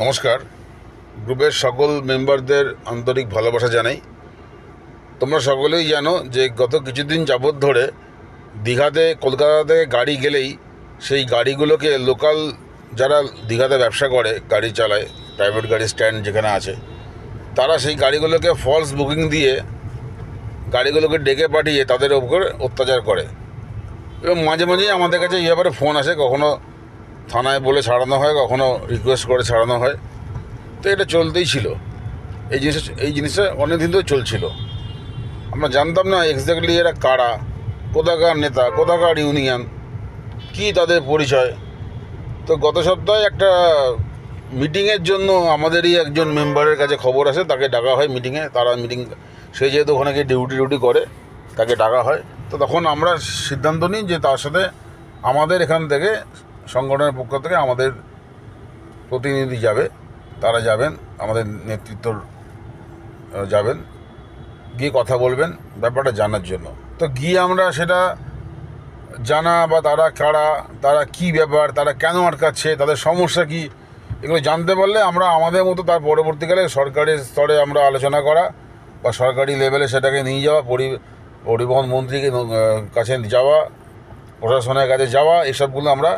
নমস্কার। গ্রুপের সকল মেম্বারদের আন্তরিক ভালোবাসা জানাই। তোমরা সকলেই জানো যে গত কিছুদিন যাবৎ ধরে দীঘাতে কলকাতা থেকে গাড়ি গেলেই সেই গাড়িগুলোকে লোকাল যারা দীঘাতে ব্যবসা করে, গাড়ি চালায়, প্রাইভেট গাড়ি স্ট্যান্ড যেখানে আছে, তারা সেই গাড়িগুলোকে ফলস বুকিং দিয়ে গাড়িগুলোকে ডেকে পাঠিয়ে তাদের উপর অত্যাচার করে। এবং মাঝে মাঝেই আমাদের কাছে এই ব্যাপারে ফোন আসে, কখনো থানায় বলে ছাড়ানো হয়, কখনো রিকোয়েস্ট করে ছাড়ানো হয়। তো এটা চলতেই ছিল, এই জিনিসটা অনেক দিন ধরে চলছিল। আমরা জানতাম না এক্স্যাক্টলি এরা কারা, কোথাকার নেতা, কোথাকার ইউনিয়ন, কী তাদের পরিচয়। তো গত সপ্তাহে একটা মিটিংয়ের জন্য আমাদেরই একজন মেম্বারের কাছে খবর আসে, তাকে ডাকা হয় মিটিংয়ে। তারা মিটিং, সে যেহেতু ওখানে গিয়ে ডিউটি করে, তাকে ডাকা হয়। তো তখন আমরা সিদ্ধান্ত নিই যে তার সাথে আমাদের এখান থেকে সংগঠনের পক্ষ থেকে আমাদের প্রতিনিধি যাবে, তারা যাবেন, আমাদের নেতৃত্ব যাবেন, গিয়ে কথা বলবেন ব্যাপারটা জানার জন্য। তো গিয়ে আমরা সেটা জানা বা তারা কারা, তারা কি ব্যাপার, তারা কেন আটকাচ্ছে, তাদের সমস্যা কি, এগুলো জানতে পারলে আমরা আমাদের মতো তার পরবর্তীকালে সরকারি স্তরে আমরা আলোচনা করা বা সরকারি লেভেলে সেটাকে নিয়ে যাওয়া, পরিবহন মন্ত্রীকে কাছে যাওয়া, প্রশাসনের কাছে যাওয়া, এসবগুলো আমরা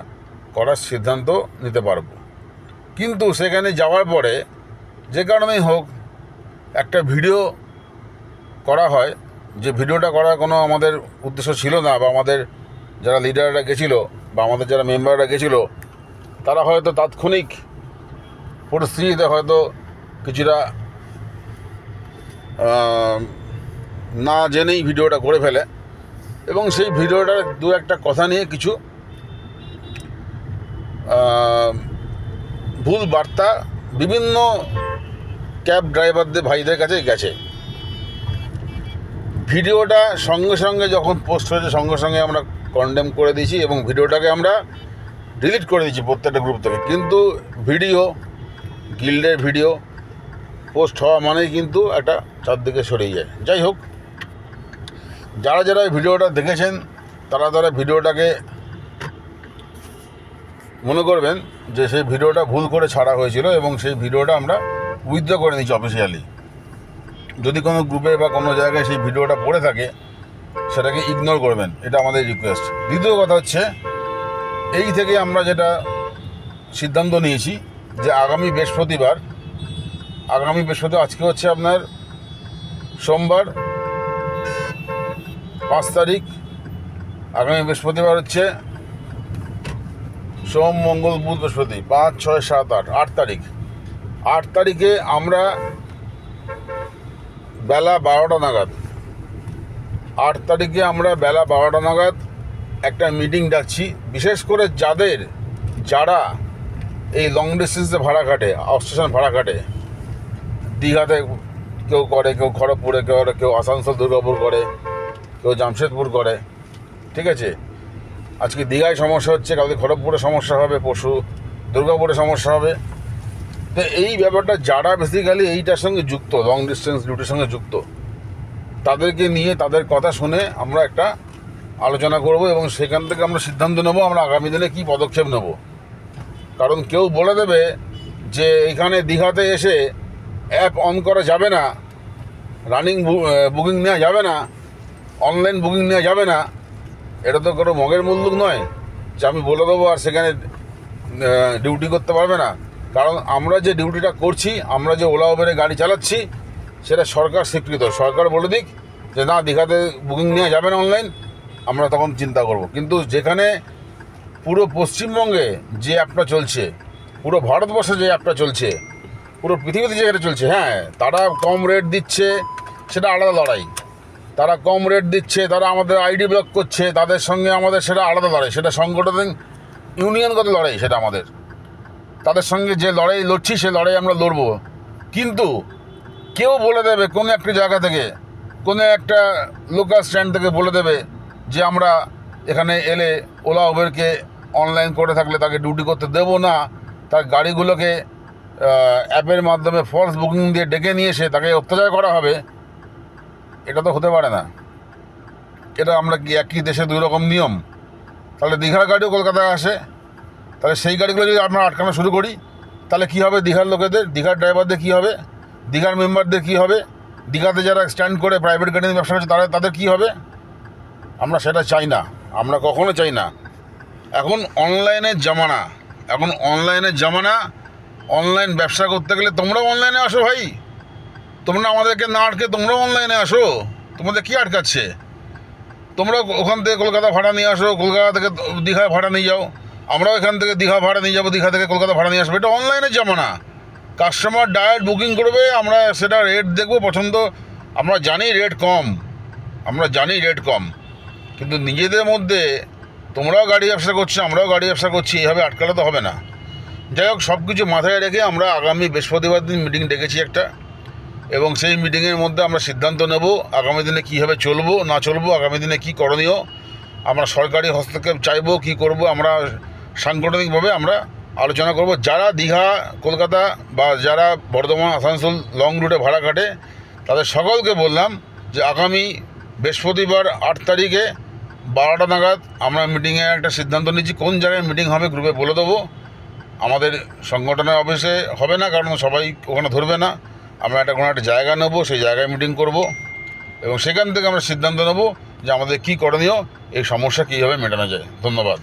করার সিদ্ধান্ত নিতে পারবো। কিন্তু সেখানে যাওয়ার পরে যে কারণেই হোক একটা ভিডিও করা হয়, যে ভিডিওটা করার কোনো আমাদের উদ্দেশ্য ছিল না, বা আমাদের যারা লিডাররা গেছিলো বা আমাদের যারা মেম্বাররা গেছিলো তারা হয়তো তাৎক্ষণিক পরিস্থিতিতে হয়তো কিছুটা না জেনেই ভিডিওটা করে ফেলে, এবং সেই ভিডিওটার দু একটা কথা নিয়ে কিছু ভুল বার্তা বিভিন্ন ক্যাব ড্রাইভারদের ভাইদের কাছে গেছে। ভিডিওটা সঙ্গে সঙ্গে যখন পোস্ট হয়েছে সঙ্গে সঙ্গে আমরা কন্ডেম করে দিয়েছি এবং ভিডিওটাকে আমরা ডিলিট করে দিয়েছি প্রত্যেকটা গ্রুপ থেকে। কিন্তু ভিডিও, গিল্ডের ভিডিও পোস্ট হওয়া মানেই কিন্তু একটা চারদিকে সরিয়ে যায়। যাই হোক, যারা যারা ভিডিওটা দেখেছেন তারা ভিডিওটাকে মনে করবেন যে সেই ভিডিওটা ভুল করে ছাড়া হয়েছিল, এবং সেই ভিডিওটা আমরা উইথড্র করে নিয়েছি অফিসিয়ালি। যদি কোনো গ্রুপে বা কোনো জায়গায় সেই ভিডিওটা পড়ে থাকে সেটাকে ইগনোর করবেন, এটা আমাদের রিকোয়েস্ট। দ্বিতীয় কথা হচ্ছে, এই থেকে আমরা যেটা সিদ্ধান্ত নিয়েছি যে আগামী বৃহস্পতিবার, আজকে হচ্ছে আপনার সোমবার 5 তারিখ, আগামী বৃহস্পতিবার হচ্ছে সোম, মঙ্গল, বুধ, বৃহস্পতি, 5, 6, 7, 8, 8 তারিখ। 8 তারিখে আমরা বেলা 12টা নাগাদ, 8 তারিখে আমরা বেলা 12টা নাগাদ একটা মিটিং ডাকছি। বিশেষ করে যারা এই লং ডিস্টেন্সে ভাড়া কাটে, আউটস্টেশন ভাড়া কাটে, দীঘাতে কেউ করে, কেউ খড়গপুরে করে, কেউ আসানসোল দুর্গাপুর করে, কেউ জামশেদপুর করে, ঠিক আছে। আজকে দীঘায় সমস্যা হচ্ছে, কালকে খড়গপুরে সমস্যা হবে, পরশু দুর্গাপুরে সমস্যা হবে। তো এই ব্যাপারটা যারা বেসিক্যালি এইটার সঙ্গে যুক্ত, লং ডিস্টেন্স ডিউটির সঙ্গে যুক্ত, তাদেরকে নিয়ে তাদের কথা শুনে আমরা একটা আলোচনা করব এবং সেখান থেকে আমরা সিদ্ধান্ত নেব আমরা আগামী দিনে কী পদক্ষেপ নেব। কারণ কেউ বলে দেবে যে এখানে দীঘাতে এসে অ্যাপ অন করা যাবে না, রানিং বুকিং নেওয়া যাবে না, অনলাইন বুকিং নেওয়া যাবে না, এটা তো কোনো মগের মুল্লুক নয় যে আমি বলে দেবো আর সেখানে ডিউটি করতে পারবে না। কারণ আমরা যে ডিউটিটা করছি, আমরা যে ওলা উবেরে গাড়ি চালাচ্ছি, সেটা সরকার স্বীকৃত। সরকার বলে দিক যে না, দীঘাতে বুকিং নেওয়া যাবে না অনলাইন, আমরা তখন চিন্তা করব। কিন্তু যেখানে পুরো পশ্চিমবঙ্গে যে অ্যাপটা চলছে, পুরো ভারতবর্ষে যে অ্যাপটা চলছে, পুরো পৃথিবীতে যেটা চলছে, হ্যাঁ, তারা কম রেট দিচ্ছে, সেটা আলাদা লড়াই। তারা কম রেট দিচ্ছে, তারা আমাদের আইডি ব্লক করছে, তাদের সঙ্গে আমাদের সেটা আলাদা লড়াই, সেটা সংগঠন ইউনিয়নগত লড়াই, সেটা আমাদের। তাদের সঙ্গে যে লড়াই লড়ছি সে লড়াই আমরা লড়বো। কিন্তু কেউ বলে দেবে কোনো একটা জায়গা থেকে, কোনো একটা লোকাল স্ট্যান্ড থেকে বলে দেবে যে আমরা এখানে এলে ওলা উবেরকে অনলাইন করে থাকলে তাকে ডিউটি করতে দেবো না, তার গাড়িগুলোকে অ্যাপের মাধ্যমে ফলস বুকিং দিয়ে ডেকে নিয়ে এসে তাকে অত্যাচার করা হবে। এটা তো হতে পারে না। এটা আমরা কি একই দেশে দুই রকম নিয়ম? তাহলে দীঘার গাড়িও কলকাতায় আসে, তাহলে সেই গাড়িগুলো যদি আমরা আটকানো শুরু করি, তাহলে কী হবে দীঘার লোকেদের, দীঘার ড্রাইভারদের কী হবে, দীঘার মেম্বারদের কী হবে, দীঘাতে যারা স্ট্যান্ড করে প্রাইভেট গাড়ি নিয়ে ব্যবসা করছে তাদের কী হবে? আমরা সেটা চাই না, আমরা কখনো চাই না। এখন অনলাইনের জামানা, অনলাইন ব্যবসা করতে গেলে তোমরাও অনলাইনে আসো ভাই, তোমরা আমাদেরকে না আটকে তোমরাও অনলাইনে আসো, তোমাদের কী আটকাচ্ছে? তোমরা ওখান থেকে কলকাতা ভাড়া নিয়ে আসো, কলকাতা থেকে দীঘায় ভাড়া নিয়ে যাও, আমরাও এখান থেকে দীঘা ভাড়া নিয়ে যাবো, দীঘা থেকে কলকাতা ভাড়া নিয়ে আসবো। এটা অনলাইনের জামানা, কাস্টমার ডাইরেক্ট বুকিং করবে, আমরা সেটা রেট দেখবো পছন্দ, আমরা জানি রেট কম, কিন্তু নিজেদের মধ্যে তোমরাও গাড়ি ব্যবসা করছো, আমরাও গাড়ি ব্যবসা করছি, এইভাবে আটকালে তো হবে না। যাই হোক, সব কিছু মাথায় রেখে আমরা আগামী বৃহস্পতিবার দিন মিটিং ডেকেছি একটা, এবং সেই মিটিংয়ের মধ্যে আমরা সিদ্ধান্ত নেব আগামী দিনে কীভাবে চলবো না চলবো, আগামী দিনে কী করণীয়, আমরা সরকারি হস্তক্ষেপ চাইবো, কী করব, আমরা সাংগঠনিকভাবে আমরা আলোচনা করব। যারা দীঘা কলকাতা বা যারা বর্ধমান আসানসোল লং রুটে ভাড়া কাটে তাদের সকলকে বললাম যে আগামী বৃহস্পতিবার 8 তারিখে 12টা নাগাদ আমরা মিটিংয়ে একটা সিদ্ধান্ত নিচ্ছি, কোন জায়গায় মিটিং হবে গ্রুপে বলে দেবো। আমাদের সংগঠনের অফিসে হবে না, কারণ সবাই ওখানে ধরবে না, আমরা কোনো একটা জায়গা নেব, সেই জায়গায় মিটিং করব, এবং সেখান থেকে আমরা সিদ্ধান্ত নেব যে আমাদের কী করণীয়, এই সমস্যা কীভাবে মেটানো যায়। ধন্যবাদ।